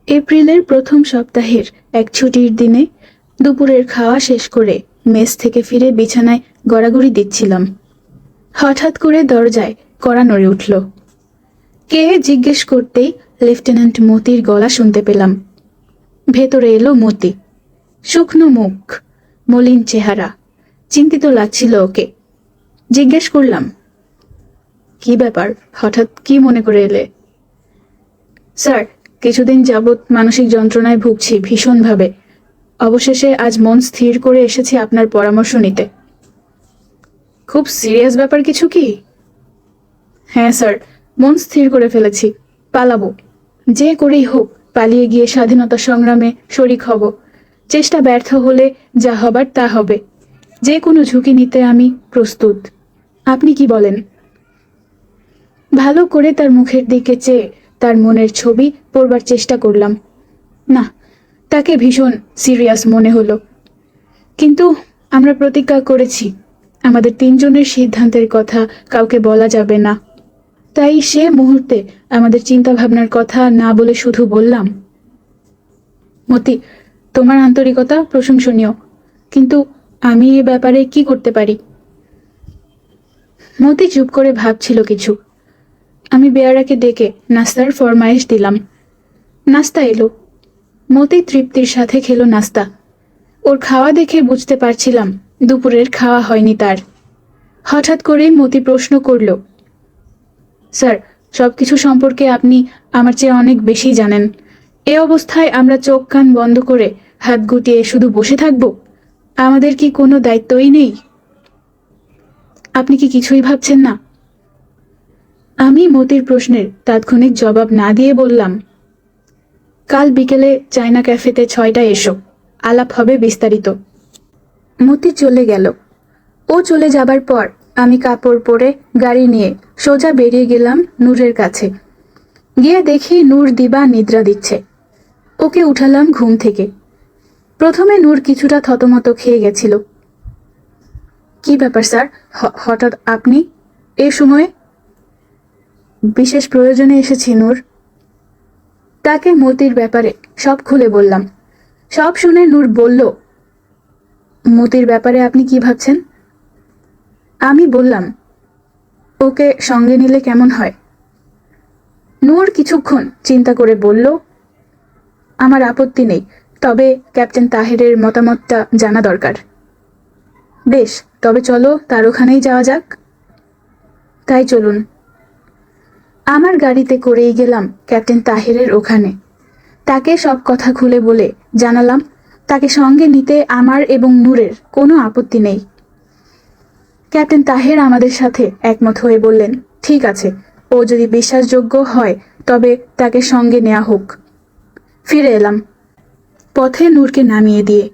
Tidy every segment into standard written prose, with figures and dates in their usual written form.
এপ্রিলের প্রথম সপ্তাহের এক ছুটির দিনে দুপুরের খাওয়া শেষ করে মেস থেকে ফিরে বিছানায় গড়াগড়ি দিচ্ছিলাম। হঠাৎ করে দরজায় কড়া নড়ে উঠল। কে জিজ্ঞেস করতেই লেফটেন্যান্ট মতির গলা শুনতে পেলাম। ভেতরে এলো মতি। শুকনো মুখ, মলিন চেহারা, চিন্তিত লাগছিল ওকে। জিজ্ঞেস করলাম, কি ব্যাপার, হঠাৎ কি মনে করে এলে? স্যার, কিছুদিন যাবৎ মানসিক যন্ত্রণায় ভুগছি ভীষণভাবে। অবশেষে আজ মন স্থির করে এসেছি আপনার পরামর্শ নিতে। খুব সিরিয়াস ব্যাপার কিছু কি? হ্যাঁ স্যার, মন স্থির করে ফেলেছি। পালাবো, যে করেই হোক পালিয়ে গিয়ে স্বাধীনতা সংগ্রামে শরিক হব। চেষ্টা ব্যর্থ হলে যা হবার তা হবে। যে কোনো ঝুঁকি নিতে আমি প্রস্তুত। আপনি কি বলেন? ভালো করে তার মুখের দিকে চেয়ে তার মনের ছবি পড়বার চেষ্টা করলাম। না, তাকে ভীষণ সিরিয়াস মনে হলো। কিন্তু আমরা প্রতিজ্ঞা করেছি আমাদের তিনজনের সিদ্ধান্তের কথা কাউকে বলা যাবে না। তাই সে মুহূর্তে আমাদের চিন্তা ভাবনার কথা না বলে শুধু বললাম, মতি, তোমার আন্তরিকতা প্রশংসনীয়, কিন্তু আমি এ ব্যাপারে কি করতে পারি? মতি চুপ করে ভাবছিল কিছু। আমি বেয়ারাকে ডেকে নাস্তার ফরমায়েশ দিলাম। নাস্তা এলো। মতি তৃপ্তির সাথে খেলো নাস্তা। ওর খাওয়া দেখে বুঝতে পারছিলাম দুপুরের খাওয়া হয়নি তার। হঠাৎ করেই মতি প্রশ্ন করল, স্যার, সবকিছু সম্পর্কে আপনি আমার চেয়ে অনেক বেশি জানেন। এ অবস্থায় আমরা চোখ কান বন্ধ করে হাত গুটিয়ে শুধু বসে থাকব? আমাদের কি কোনো দায়িত্বই নেই? আপনি কি কিছুই ভাবছেন না? আমি মতির প্রশ্নের তাৎক্ষণিক জবাব না দিয়ে বললাম, কাল বিকেলে চায়না ক্যাফেতে 6টায় এসো, আলাপ হবে বিস্তারিত। মতি চলে গেল। ও চলে যাবার পর আমি কাপড় পরে গাড়ি নিয়ে সোজা বেরিয়ে গেলাম নূরের কাছে। গিয়ে দেখি নূর দিবা নিদ্রা দিচ্ছে। ওকে উঠালাম ঘুম থেকে। প্রথমে নূর কিছুটা থতমত খেয়ে গেছিল। কি ব্যাপার স্যার, হঠাৎ আপনি এ সময়ে? বিশেষ প্রয়োজনে এসেছি নূর। তাকে মতির ব্যাপারে সব খুলে বললাম। সব শুনে নূর বলল, মতির ব্যাপারে আপনি কি ভাবছেন? আমি বললাম, ওকে সঙ্গে নিলে কেমন হয়? নূর কিছুক্ষণ চিন্তা করে বলল, আমার আপত্তি নেই, তবে ক্যাপ্টেন তাহেরের মতামতটা জানা দরকার। বেশ, তবে চলো তার ওখানেই যাওয়া যাক। তাই চলুন। আমার গাড়িতে করেই গেলাম ক্যাপ্টেন তাহেরের ওখানে। তাকে সব কথা খুলে বলে জানালাম তাকে সঙ্গে নিতে আমার এবং নূরের কোনো আপত্তি নেই। ক্যাপ্টেন তাহের আমাদের সাথে একমত হয়ে বললেন, ঠিক আছে, ও যদি বিশ্বাসযোগ্য হয় তবে তাকে সঙ্গে নেওয়া হোক। ফিরে এলাম পথে নূরকে নামিয়ে দিয়ে।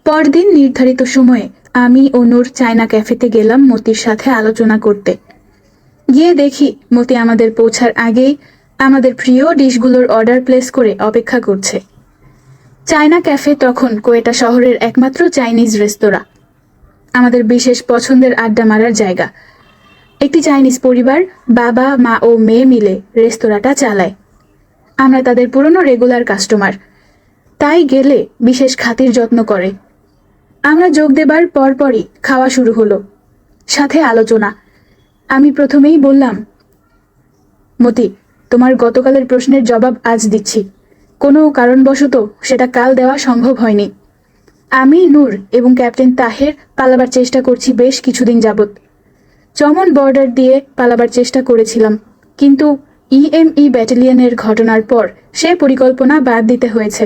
পরদিন নির্ধারিত সময়ে আমি ও নূর চায়না ক্যাফেতে গেলাম মতির সাথে আলোচনা করতে। গিয়ে দেখি মতি আমাদের পৌঁছার আগেই আমাদের প্রিয় ডিশগুলোর অর্ডার প্লেস করে অপেক্ষা করছে। চায়না ক্যাফে তখন কোয়েটা শহরের একমাত্র চাইনিজ রেস্তোরাঁ, আমাদের বিশেষ পছন্দের আড্ডা মারার জায়গা। একটি চাইনিজ পরিবার, বাবা, মা ও মেয়ে মিলে রেস্তোরাঁটা চালায়। আমরা তাদের পুরনো রেগুলার কাস্টমার, তাই গেলে বিশেষ খাতির যত্ন করে। আমরা যোগ দেবার পরপরই খাওয়া শুরু হলো, সাথে আলোচনা। আমি প্রথমেই বললাম, মতি, তোমার গতকালের প্রশ্নের জবাব আজ দিচ্ছি। কোনো কারণবশত সেটা কাল দেওয়া সম্ভব হয়নি। আমি, নূর এবং ক্যাপ্টেন তাহের পালাবার চেষ্টা করছি বেশ কিছুদিন যাবৎ। চমন বর্ডার দিয়ে পালাবার চেষ্টা করেছিলাম, কিন্তু ইএমই ব্যাটালিয়নের ঘটনার পর সে পরিকল্পনা বাদ দিতে হয়েছে।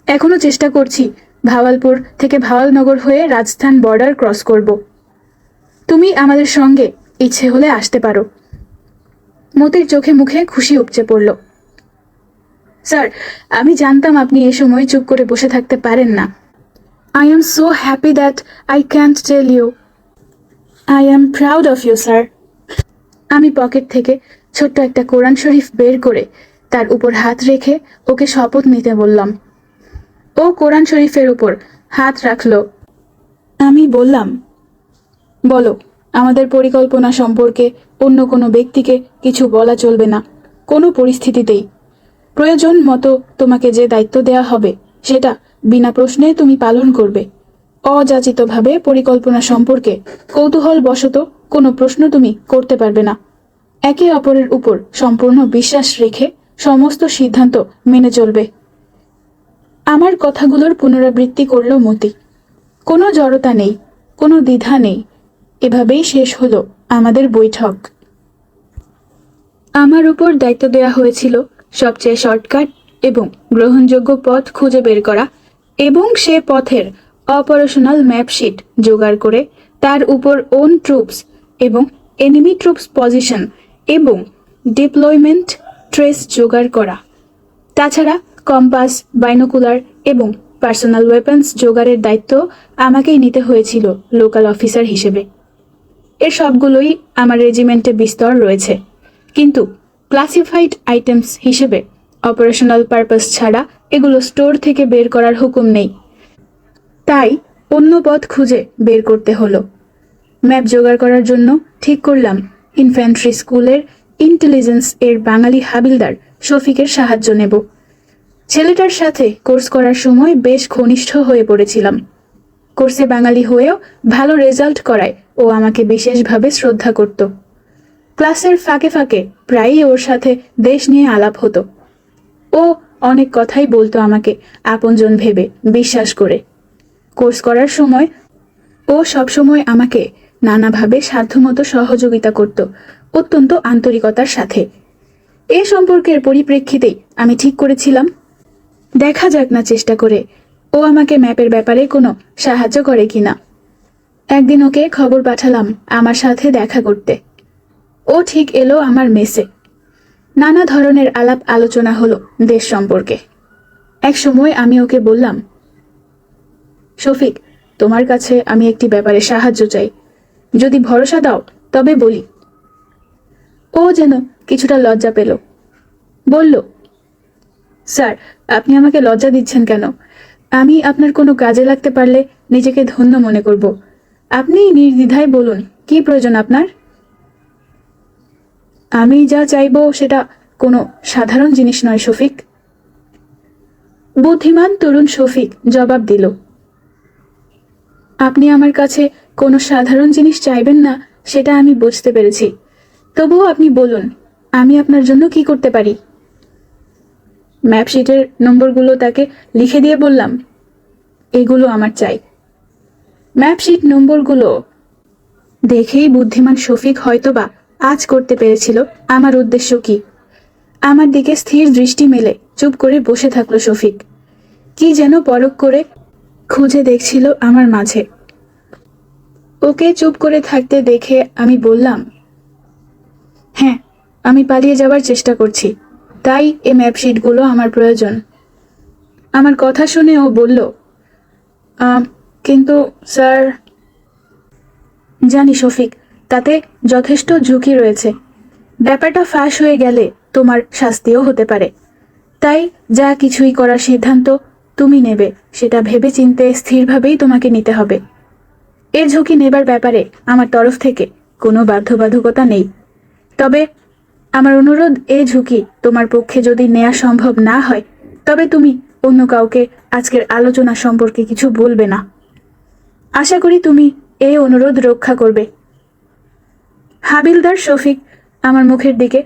এখনো চেষ্টা করছি ভাওয়ালপুর থেকে ভাওয়ালনগর হয়ে রাজস্থান বর্ডার ক্রস করব। তুমি আমাদের সঙ্গে ইচ্ছে হলে আসতে পারো। মতির চোখে মুখে খুশি উপচে পড়ল। স্যার, আমি জানতাম আপনি এ সময় চুপ করে বসে থাকতে পারেন না। I am so happy that I can't tell you. I am proud of you, sir. আমি পকেট থেকে ছোট্ট একটা কোরআন শরীফ বের করে তার উপর হাত রেখে ওকে শপথ নিতে বললাম। ও কোরআন শরীফের উপর হাত রাখল। আমি বললাম, বলো, আমাদের পরিকল্পনা সম্পর্কে অন্য কোনো ব্যক্তিকে কিছু বলা চলবে না, কোনো পরিস্থিতিতেই। প্রয়োজন মতো তোমাকে যে দায়িত্ব দেয়া হবে সেটা বিনা প্রশ্নে তুমি পালন করবে। অযাচিতভাবে পরিকল্পনা সম্পর্কে কৌতূহল বশত কোনো প্রশ্ন তুমি করতে পারবে না। একে অপরের উপর সম্পূর্ণ বিশ্বাস রেখে সমস্ত সিদ্ধান্ত মেনে চলবে। আমার কথাগুলোর পুনরাবৃত্তি করল মতি। কোনো জড়তা নেই, কোনো দ্বিধা নেই। এভাবেই শেষ হলো আমাদের বৈঠক। আমার উপর দায়িত্ব দেওয়া হয়েছিল সবচেয়ে শর্টকাট এবং গ্রহণযোগ্য পথ খুঁজে বের করা এবং সে পথের অপারেশনাল ম্যাপশিট জোগাড় করে তার উপর ওন ট্রুপস এবং এনিমি ট্রুপস পজিশন এবং ডিপ্লয়মেন্ট ট্রেস জোগাড় করা। তাছাড়া কম্পাস, বাইনোকুলার এবং পার্সোনাল ওয়েপন্স জোগাড়ের দায়িত্ব আমাকেই নিতে হয়েছিল লোকাল অফিসার হিসেবে। এর সবগুলোই আমার রেজিমেন্টে বিস্তর রয়েছে, কিন্তু ক্লাসিফাইড আইটেমস হিসেবে অপারেশনাল পারপাস ছাড়া এগুলো স্টোর থেকে বের করার হুকুম নেই। তাই অন্য পথ খুঁজে বের করতে হলো। ম্যাপ জোগাড় করার জন্য ঠিক করলাম ইনফ্যান্ট্রি স্কুলের ইন্টেলিজেন্স এর বাঙালি হাবিলদার শফিকের সাহায্য নেব। ছেলেটার সাথে কোর্স করার সময় বেশ ঘনিষ্ঠ হয়ে পড়েছিলাম। কোর্সে বাঙালি হয়েও ভালো রেজাল্ট করায় ও আমাকে বিশেষভাবে শ্রদ্ধা করত। ক্লাসের ফাঁকে ফাঁকে প্রায়ই ওর সাথে দেশ নিয়ে আলাপ হতো। ও অনেক কথাই বলতো আমাকে আপনজন ভেবে, বিশ্বাস করে। কোর্স করার সময় ও সবসময় আমাকে নানাভাবে সাধ্যমতো সহযোগিতা করত, অত্যন্ত আন্তরিকতার সাথে। এ সম্পর্কের পরিপ্রেক্ষিতেই আমি ঠিক করেছিলাম, দেখা যাক না চেষ্টা করে ও আমাকে ম্যাপের ব্যাপারে কোনো সাহায্য করে কিনা। একদিন ওকে খবর পাঠালাম আমার সাথে দেখা করতে। ও ঠিক এলো আমার মেসে। নানা ধরনের আলাপ আলোচনা হলো দেশ সম্পর্কে। এক সময় আমি ওকে বললাম, শফিক, তোমার কাছে আমি একটি ব্যাপারে সাহায্য চাই, যদি ভরসা দাও তবে বলি। ও যেন কিছুটা লজ্জা পেল। বলল, স্যার, আপনি আমাকে লজ্জা দিচ্ছেন কেন? আমি আপনার কোনো কাজে লাগতে পারলে নিজেকে ধন্য মনে করব। আপনি নির্দ্বিধায় বলুন, কি প্রয়োজন আপনার? আমি যা চাইব সেটা কোনো সাধারণ জিনিস নয় শফিক। বুদ্ধিমান তরুণ শফিক জবাব দিল, আপনি আমার কাছে কোনো সাধারণ জিনিস চাইবেন না সেটা আমি বুঝতে পেরেছি, তবুও আপনি বলুন, আমি আপনার জন্য কি করতে পারি? ম্যাপশিটের নম্বরগুলো তাকে লিখে দিয়ে বললাম, এগুলো আমার চাই। ম্যাপশিট নম্বরগুলো দেখেই বুদ্ধিমান শফিক হয়তোবা আজ করতে পেরেছিল আমার উদ্দেশ্য কি। আমার দিকে স্থির দৃষ্টি মেলে চুপ করে বসে থাকলো শফিক। কি যেন পরখ করে খুঁজে দেখছিল আমার মাঝে। ওকে চুপ করে থাকতে দেখে আমি বললাম, হ্যাঁ, আমি পালিয়ে যাবার চেষ্টা করছি, তাই এই ম্যাপশিটগুলো আমার প্রয়োজন। আমার কথা শুনে ও বলল, কিন্তু স্যার। জানি শফিক, তাতে যথেষ্ট ঝুঁকি রয়েছে। ব্যাপারটা ফাঁস হয়ে গেলে তোমার শাস্তিও হতে পারে। তাই যা কিছুই করার সিদ্ধান্ত তুমি নেবে সেটা ভেবেচিন্তে স্থিরভাবেই তোমাকে নিতে হবে। এ ঝুঁকি নেবার ব্যাপারে আমার তরফ থেকে কোনো বাধ্যবাধকতা নেই। তবে আমার অনুরোধ, এই ঝুঁকি তোমার পক্ষে যদি নেওয়া সম্ভব না হয় তবে তুমি অন্য কাউকে আজকের আলোচনা সম্পর্কে কিছু বলবে না। আশা করি তুমি এই অনুরোধ রক্ষা করবে। হাবিলদার শফিক আমার মুখের দিকে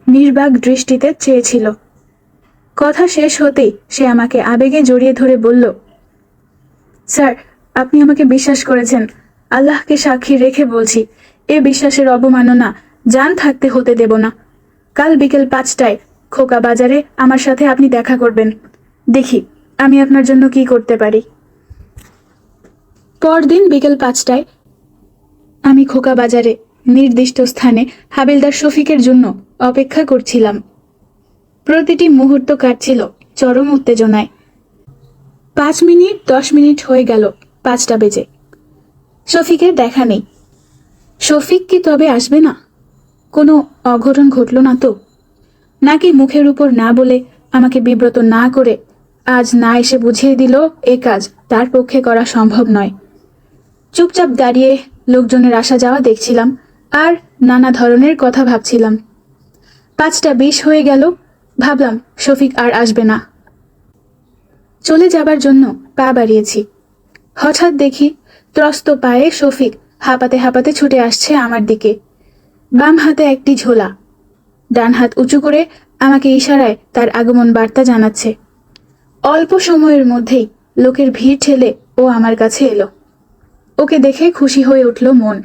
নির্বাক দৃষ্টিতে চেয়েছিল। কথা শেষ হতেই সে আমাকে আবেগে জড়িয়ে ধরে বলল, স্যার, আপনি আমাকে বিশ্বাস করেছেন। আল্লাহকে সাক্ষী রেখে বলছি, এ বিশ্বাসের অবমাননা জান থাকতে হতে দেব না। কাল বিকেল 5টায় খোকা বাজারে আমার সাথে আপনি দেখা করবেন। দেখি আমি আপনার জন্য কি করতে পারি। পরদিন বিকেল 5টায় আমি খোকা বাজারে নির্দিষ্ট স্থানে হাবিলদার শফিকের জন্য অপেক্ষা করছিলাম। প্রতিটি মুহূর্ত কাটছিল চরম উত্তেজনায়। 5 মিনিট 10 মিনিট হয়ে গেল 5টা বেজে। শফিকের দেখা নেই। শফিক কি তবে আসবে না? কোনো অঘটন ঘটল না তো? নাকি মুখের উপর না বলে আমাকে বিব্রত না করে আজ না এসে বুঝিয়ে দিল এ কাজ তার পক্ষে করা সম্ভব নয়। চুপচাপ দাঁড়িয়ে লোকজনের আসা যাওয়া দেখছিলাম আর নানা ধরনের কথা ভাবছিলাম। 5টা 20 হয়ে গেল। ভাবলাম শফিক আর আসবে না। চলে যাবার জন্য পা বাড়িয়েছি, হঠাৎ দেখি ত্রস্ত পায়ে শফিক হাঁপাতে হাঁপাতে ছুটে আসছে আমার দিকে। বাম হাতে একটি ঝোলা, ডান হাত উঁচু করে আমাকে ইশারায় তার আগমন বার্তা জানাচ্ছে। অল্প সময়ের মধ্যেই লোকের ভিড় ঠেলে ও আমার কাছে এলো। ওকে দেখে খুশি হয়ে উঠল মন।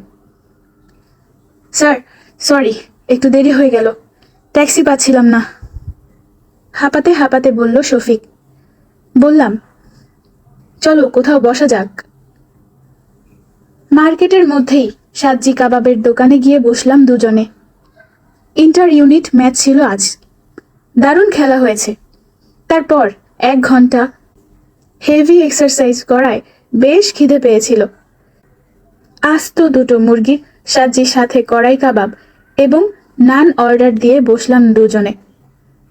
স্যার, সরি, একটু দেরি হয়ে গেল, ট্যাক্সি পাচ্ছিলাম না। হাঁপাতে হাঁপাতে বলল শফিক। বললাম, চলো কোথাও বসা যাক। মার্কেটের মধ্যেই সাজ্জি কাবাবের দোকানে গিয়ে বসলাম দুজনে। ইন্টার ইউনিট ম্যাচ ছিল আজ, দারুণ খেলা হয়েছে। তারপর 1 ঘন্টা হেভি এক্সারসাইজ করায় বেশ খিদে পেয়েছিল। আস্ত 2টো মুরগির সাজ্জির সাথে কড়াই কাবাব এবং নান অর্ডার দিয়ে বসলাম দুজনে।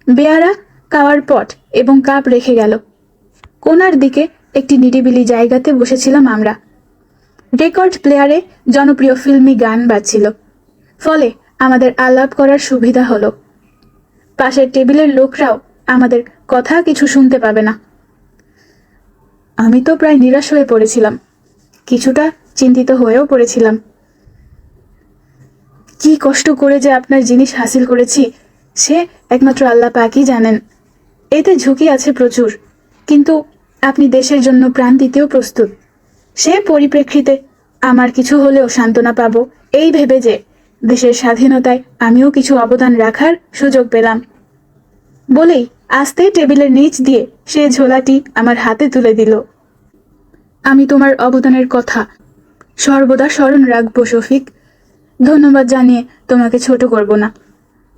বেয়ারা খাওয়ার পট এবং কাপ রেখে গেল। কোনার দিকে একটি নিরিবিলি জায়গাতে বসেছিলাম আমরা। রেকর্ড প্লেয়ারে জনপ্রিয় ফিল্মি গান বাজছিল, ফলে আমাদের আলাপ করার সুবিধা হলো। পাশের টেবিলের লোকরাও আমাদের কথা কিছু শুনতে পাবে না। আমি তো প্রায় নিরাশ হয়ে পড়েছিলাম, কিছুটা চিন্তিত হয়েও পড়েছিলাম। কি কষ্ট করে যে আপনার জিনিস হাসিল করেছি সে একমাত্র আল্লাহ পাকই জানেন। এতে ঝুঁকি আছে প্রচুর, কিন্তু আপনি দেশের জন্য প্রাণ দিতেও প্রস্তুত। সে পরিপ্রেক্ষিতে আমার কিছু হলেও সান্ত্বনা পাবো এই ভেবে যে দেশের স্বাধীনতায় আমিও কিছু অবদান রাখার সুযোগ পেলাম। বলেই আস্তে টেবিলের নিচ দিয়ে সে ঝোলাটি আমার হাতে তুলে দিল। আমি তোমার অবদানের কথা সর্বদা স্মরণ রাখবো শফিক। ধন্যবাদ জানিয়ে তোমাকে ছোট করব না।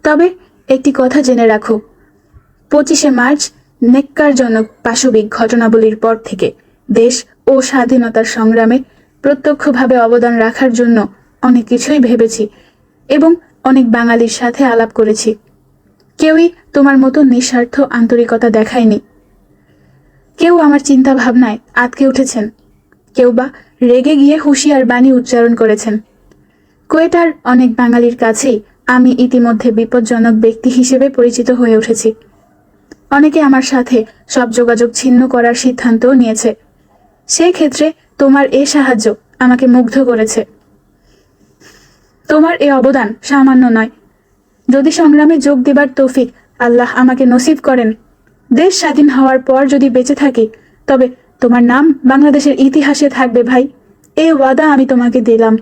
তবে একটি কথা জেনে রাখো, 25শে মার্চ নেক্কারজনক পাশবিক ঘটনাবলীর পর থেকে দেশ ও স্বাধীনতার সংগ্রামে প্রত্যক্ষভাবে অবদান রাখার জন্য অনেক কিছুই ভেবেছি এবং অনেক বাঙালির সাথে আলাপ করেছি। কেউই তোমার মতো নিঃস্বার্থ আন্তরিকতা দেখায়নি। কেউ আমার চিন্তা ভাবনায় আটকে উঠেছেন, কেউ বা রেগে গিয়ে হুঁশিয়ার বাণী উচ্চারণ করেছেন। কোয়েটার অনেক বাঙালির কাছেই আমি ইতিমধ্যে বিপজ্জনক ব্যক্তি হিসেবে পরিচিত হয়ে উঠেছি। অনেকে আমার সাথে সব যোগাযোগ ছিন্ন করার সিদ্ধান্তও নিয়েছে। সেই ক্ষেত্রে তোমার এ সাহায্য আমাকে মুগ্ধ করেছে। তোমার এ অবদান সামান্য নয়। যদি সংগ্রামে যোগ দেবার তৌফিক আল্লাহ আমাকে নসিব করেন, দেশ স্বাধীন হওয়ার পর যদি বেঁচে থাকি, তবে তোমার নাম বাংলাদেশের ইতিহাসে থাকবে ভাই। এ ওয়াদা আমি তোমাকে দিলাম।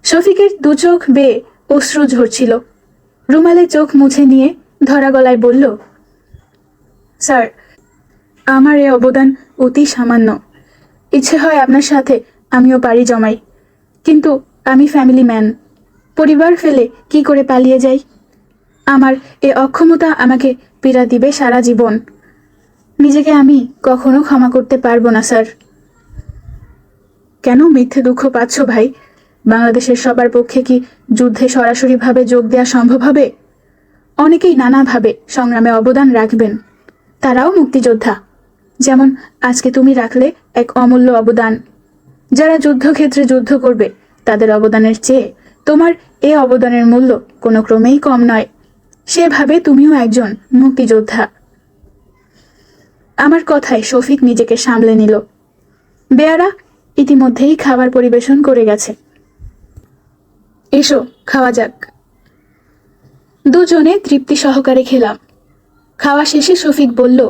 শফিকের 2 চোখ বেয়ে অশ্রু ঝরছিল। রুমালে চোখ মুছে নিয়ে ধরা গলায় বলল, স্যার, আমার এ অবদান অতি সামান্য। ইচ্ছে হয় আপনার সাথে আমিও পাড়ি জমাই, কিন্তু আমি ফ্যামিলি ম্যান। পরিবার ফেলে কি করে পালিয়ে যাই? আমার এ অক্ষমতা আমাকে পীড়া দিবে সারা জীবন। নিজেকে আমি কখনো ক্ষমা করতে পারবো না স্যার। কেন মিথ্যে দুঃখ পাচ্ছ ভাই? বাংলাদেশের সবার পক্ষে কি যুদ্ধে সরাসরিভাবে যোগ দেওয়া সম্ভব হবে? অনেকেই নানাভাবে সংগ্রামে অবদান রাখবেন, তারাও মুক্তিযোদ্ধা। যেমন আজকে তুমি রাখলে এক অমূল্য অবদান। যারা যুদ্ধক্ষেত্রে যুদ্ধ করবে তাদের অবদানের চেয়ে তোমার এ অবদানের মূল্য কোনো ক্রমেই কম নয়। সেভাবে তুমিও একজন মুক্তিযোদ্ধা। আমার কথায় শফিক নিজেকে সামলে নিল। বেয়ারা ইতিমধ্যেই খাবার পরিবেশন করে গেছে। এসো খাওয়া যাক। দুজনে তৃপ্তি সহকারে খেলাম। খাওয়া শেষে শফিক বলল,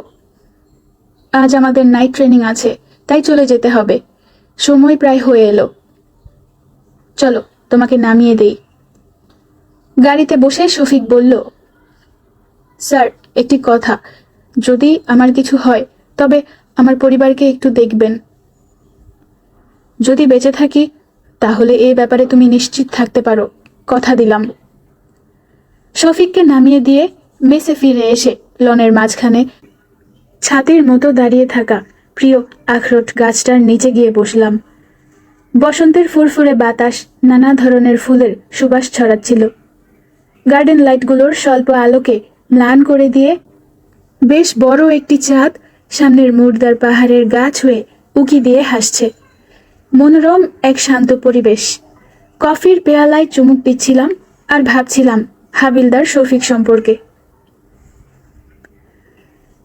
আজ আমাদের নাইট ট্রেনিং আছে, তাই চলে যেতে হবে। সময় প্রায় হয়ে এলো। চলো তোমাকে নামিয়ে দেই। গাড়িতে বসে শফিক বলল, স্যার, একটি কথা, যদি আমার কিছু হয় তবে আমার পরিবারকে একটু দেখবেন। যদি বেঁচে থাকি তাহলে এই ব্যাপারে তুমি নিশ্চিত থাকতে পারো, কথা দিলাম। শফিককে নামিয়ে দিয়ে মেসে ফিরে এসে লনের মাঝখানে ছাতির মতো দাঁড়িয়ে থাকা প্রিয় আখরোট গাছটার নিচে গিয়ে বসলাম। বসন্তের ফুরফুরে বাতাস নানা ধরনের ফুলের সুবাস ছড়াচ্ছিল। গার্ডেন লাইটগুলোর স্বল্প আলোকে ম্লান করে দিয়ে বেশ বড় একটি চাঁদ সামনের মুর্দার পাহাড়ের গা ছুঁয়ে উকি দিয়ে হাসছে। মনোরম এক শান্ত পরিবেশ। কফির পেয়ালায় চুমুক দিচ্ছিলাম আর ভাবছিলাম হাবিলদার শফিক সম্পর্কে।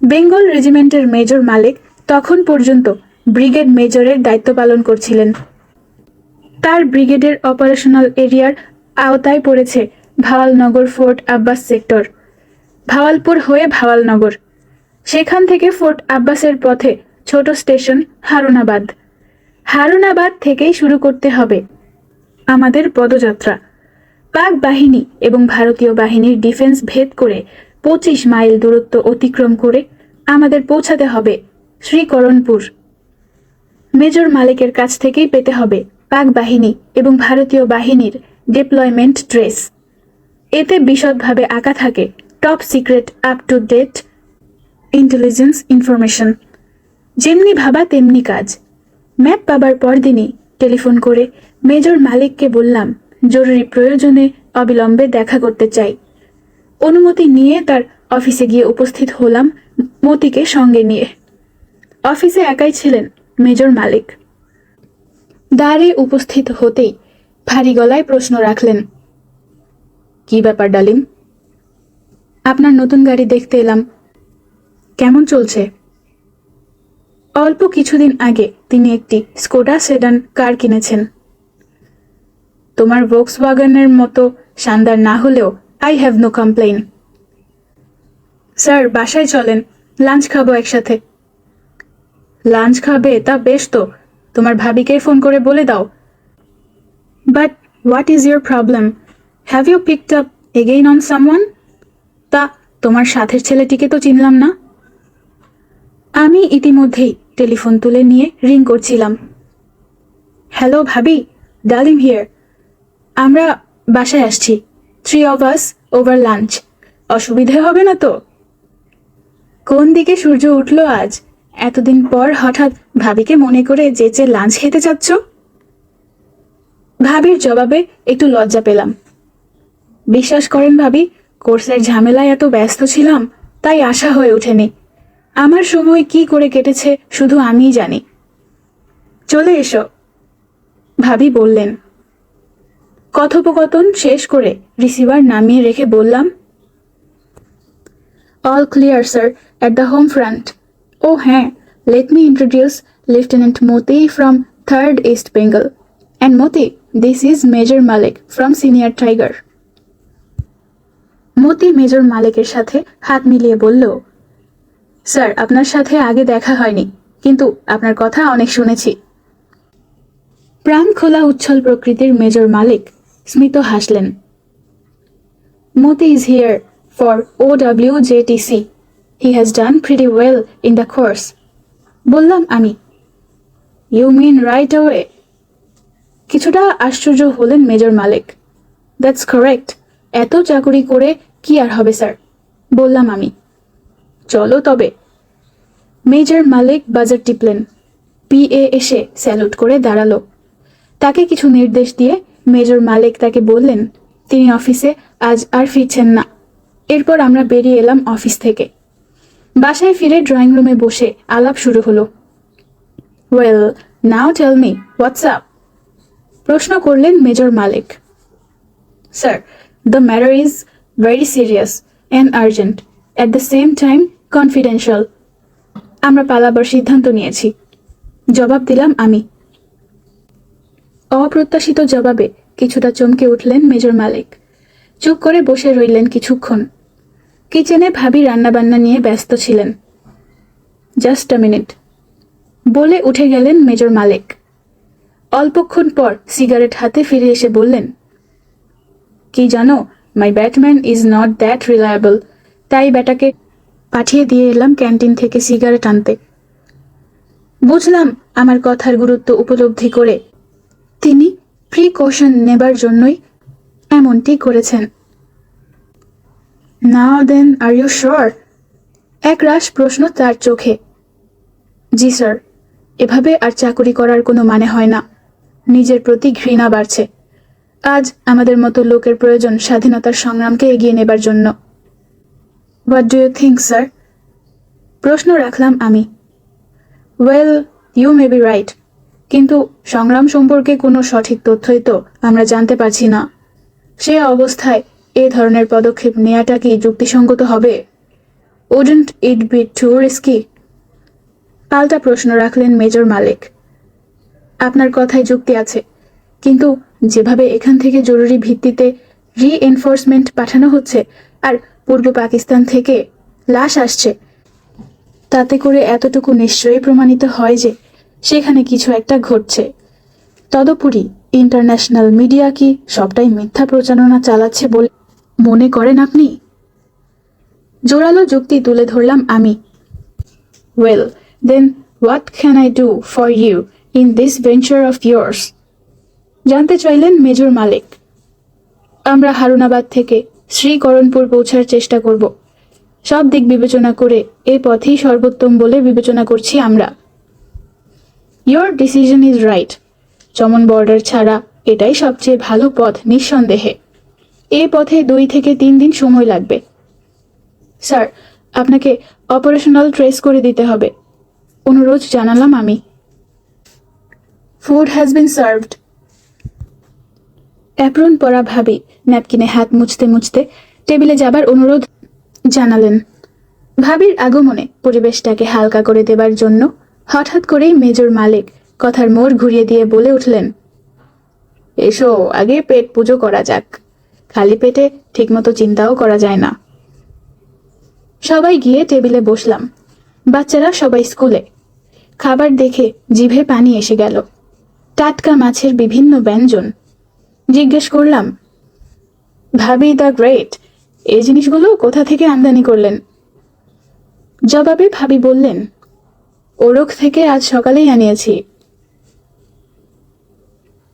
বেঙ্গল রেজিমেন্টের মেজর মালিক তখন পর্যন্ত ব্রিগেড মেজরের দায়িত্ব পালন করছিলেন। তার ব্রিগেডের অপারেশনাল এরিয়ার আওতায় পড়েছে ভাওয়ালনগর ফোর্ট আব্বাস সেক্টর, ভাওয়ালপুর হয়ে ভাওয়ালনগর। সেখান থেকে ফোর্ট আব্বাসের পথে ছোট স্টেশন হারুনাবাদ। হারুনাবাদ থেকেই শুরু করতে হবে আমাদের পদযাত্রা। পাক বাহিনী এবং ভারতীয় বাহিনীর ডিফেন্স ভেদ করে 25 মাইল দূরত্ব অতিক্রম করে আমাদের পৌঁছাতে হবে শ্রীকরণপুর। মেজর মালিকের কাছ থেকেই পেতে হবে পাক বাহিনী এবং ভারতীয় বাহিনীর ডিপ্লয়মেন্ট ড্রেস। এতে বিশদভাবে আঁকা থাকে top secret up to date intelligence information. যেমনি ভাবা তেমনি কাজ। ম্যাপ পাবার পরদিনই টেলিফোন করে মেজর মালিককে বললাম জরুরি প্রয়োজনে অবিলম্বে দেখা করতে চাই। অনুমতি নিয়ে তার অফিসে গিয়ে উপস্থিত হলাম মতিকে সঙ্গে নিয়ে। অফিসে একাই ছিলেন মেজর মালিক। দ্বারে উপস্থিত হতেই ভারী গলায় প্রশ্ন রাখলেন, কি ব্যাপার ডালিম? আপনার নতুন গাড়ি দেখতে এলাম, কেমন চলছে? অল্প কিছুদিন আগে তিনি একটি স্কোডা সেডান কার কিনেছেন। তোমার ভোক্সওয়াগনের মতো শানদার না হলেও I have no complain. Sir বাসায় চলেন, লাঞ্চ খাবো একসাথে। লাঞ্চ খাবে তা বেশ, তো তোমার ভাবিকে ফোন করে বলে দাও। But what is your problem? Have you picked up again on someone? তা তোমার সাথের ছেলেটিকে তো চিনলাম না। আমি ইতিমধ্যেই টেলিফোন তুলে নিয়ে রিং করছিলাম। হ্যালো ভাবি, ডালিম হিয়ার। আমরা বাসায় আসছি, 3 of us ওভার লাঞ্চ। অসুবিধে হবে না তো? কোন দিকে সূর্য উঠলো আজ? এতদিন পর হঠাৎ ভাবিকে মনে করে যে লাঞ্চ খেতে চাচ্ছ? ভাবির জবাবে একটু লজ্জা পেলাম। বিশ্বাস করেন ভাবি, কোর্সের ঝামেলায় এত ব্যস্ত ছিলাম তাই আশা হয়ে ওঠেনি। আমার সময় কি করে কেটেছে শুধু আমিই জানি। চলে এসো, ভাবি বললেন। কথোপকথন শেষ করে রিসিভার নামিয়ে রেখে বললাম, all clear sir at the home front. ও হ্যাঁ, let me introduce lieutenant Moti from 3rd east Bengal. And Moti, this is major Malik from senior tiger. Moti major মালিকের সাথে হাত মিলিয়ে বলল, স্যার আপনার সাথে আগে দেখা হয়নি, কিন্তু আপনার কথা অনেক শুনেছি। প্রাণ খোলা উচ্ছল প্রকৃতির মেজর মালিক স্মিত হাসলেন। Moti is here for OWJTC. He has done pretty well in the course. বললাম আমি। You mean right away? কিছুটা আশ্চর্য হলেন মেজর মালিক। That's correct. এত চাকুরি করে কি আর হবে স্যার, বললাম আমি। চলো তবে। মেজর মালিক বাজার টিপলেন। PA এসে স্যালুট করে দাঁড়ালো। তাকে কিছু নির্দেশ দিয়ে মেজর মালিক তাকে বললেন তিনি অফিসে আজ আর ফিরছেন না। এরপর আমরা বেরিয়ে এলাম অফিস থেকে। বাসায় ফিরে ড্রয়িং রুমে বসে আলাপ শুরু হলো। Well now tell me what's up? প্রশ্ন করলেন major Malik. Sir, the matter is very serious and urgent, at the same time confidential. আমরা পালাবার সিদ্ধান্ত নিয়েছি, জবাব দিলাম আমি। অপ্রত্যাশিত জবাবে কিছুটা চমকে উঠলেন মেজর মালিক। চুপ করে বসে রইলেন কিছুক্ষণ। কিচেনে ভাবি রান্নাবান্না নিয়ে ব্যস্ত ছিলেন। জাস্ট আ মিনিট, বলে উঠে গেলেন মেজর মালিক। অল্পক্ষণ পর সিগারেট হাতে ফিরে এসে বললেন, কি জানো, my batman is not that reliable. তাই ব্যাটাকে পাঠিয়ে দিয়ে এলাম ক্যান্টিন থেকে সিগারেট আনতে। বুঝলাম আমার কথার গুরুত্ব উপলব্ধি করে তিনি প্রিকশন নেবার জন্যই এমনটি করেছেন। নাও দেন, আর ইউ শিওর? একরাশ প্রশ্ন তার চোখে। জি স্যার, এভাবে আর চাকুরি করার কোনো মানে হয় না। নিজের প্রতি ঘৃণা বাড়ছে। আজ আমাদের মতো লোকের প্রয়োজন স্বাধীনতার সংগ্রামকে এগিয়ে নেবার জন্য। What do you think sir? প্রশ্ন রাখলাম আমি। Well, you may be right, কিন্তু সংগ্রাম সম্পর্কে কোনো সঠিক তথ্যই তো আমরা জানতে পারছি না। সে অবস্থায় এ ধরনের পদক্ষেপ নেওয়াটা কি যুক্তিসঙ্গত হবে? Wouldn't it be too risky? পাল্টা প্রশ্ন রাখলেন মেজর মালিক। আপনার কথায় যুক্তি আছে, কিন্তু যেভাবে এখান থেকে জরুরি ভিত্তিতে রিএনফোর্সমেন্ট পাঠানো হচ্ছে আর পূর্ব পাকিস্তান থেকে লাশ আসছে, তাতে করে এতটুকু নিশ্চয়ই প্রমাণিত হয় যে সেখানে কিছু একটা ঘটছে। তদুপরি ইন্টারন্যাশনাল মিডিয়া কি সবটাই মিথ্যা প্রচারণা চালাচ্ছে বলে মনে করেন আপনি? জোরালো যুক্তি তুলে ধরলাম আমি। Well then what can I do for you in this venture of years? জানতে চাইলেন মেজর মালিক। আমরা হারুনাবাদ থেকে শ্রীকরণপুর পৌঁছার চেষ্টা করব। সব দিক বিবেচনা করে এই পথেই সর্বোত্তম বলে বিবেচনা করছি আমরা। Your decision is right. চমন বর্ডার ছাড়া এটাই সবচেয়ে ভালো পথ নিঃসন্দেহে। এ পথে 2 থেকে 3 দিন সময় লাগবে। স্যার, আপনাকে অপারেশনাল ট্রেস করে দিতে হবে, অনুরোধ জানালাম আমি। Food has been served. Apron পরা ভাবি ন্যাপকিনে হাত মুছতে মুছতে টেবিলে যাবার অনুরোধ জানালেন। ভাবির আগমনে পরিবেশটাকে হালকা করে দেবার জন্য হঠাৎ করেই মেজর মালিক কথার মোড় ঘুরিয়ে দিয়ে বলে উঠলেন, এসো আগে পেট পুজো করা যাক, খালি পেটে ঠিকমতো চিন্তাও করা যায় না। সবাই গিয়ে টেবিলে বসলাম। বাচ্চারা সবাই স্কুলে। খাবার দেখে জিভে পানি এসে গেল। টাটকা মাছের বিভিন্ন ব্যঞ্জন। জিজ্ঞেস করলাম, ভাবি দ্য গ্রেট, এই জিনিসগুলো কোথা থেকে আমদানি করলেন? জবাবে ভাবি বললেন, ওরক থেকে আজ সকালেই আনিয়েছি।